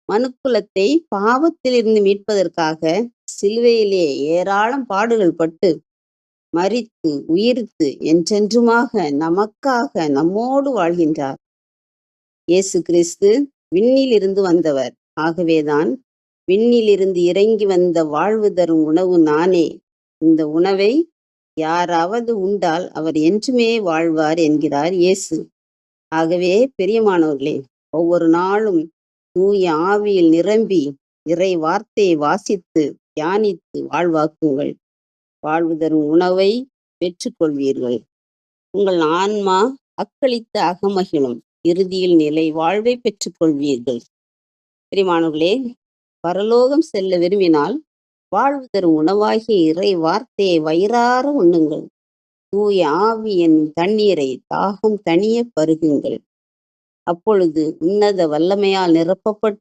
மனுக்குலத்தை பாவத்திலிருந்து மீட்பதற்காக சிலுவையிலே ஏராளம் பாடுகள் பட்டு மரித்து உயிர்த்து என்றென்றுமாக நமக்காக நம்மோடு வாழ்கின்றார். இயேசு கிறிஸ்து விண்ணிலிருந்து வந்தவர். ஆகவேதான் விண்ணிலிருந்து இறங்கி வந்த வாழ்வு தரும் உணவு நானே. இந்த உணவை யாராவது உண்டால் அவர் என்றுமே வாழ்வார் என்கிறார் இயேசு. ஆகவே பிரியமானவர்களே, ஒவ்வொரு நாளும் தூய ஆவியில் நிரம்பி இறை வார்த்தையை வாசித்து தியானித்து வாழ்வாக்குங்கள். வாழ்வு தரும் உணவை பெற்றுக்கொள்வீர்கள். உங்கள் ஆன்மா அக்களித்து அகமகிழும். இறுதியில் நிலை வாழ்வை பெற்றுக்கொள்வீர்கள். பிரியமானவர்களே, பரலோகம் செல்ல விரும்பினால் வாழ்வு தரும் உணவாகிய இறை வார்த்தையை வயிறார உண்ணுங்கள். தூய ஆவியின் தண்ணீரை தாகம் தணிய பருகுங்கள். அப்பொழுது உன்னத வல்லமையால் நிரப்பப்பட்டு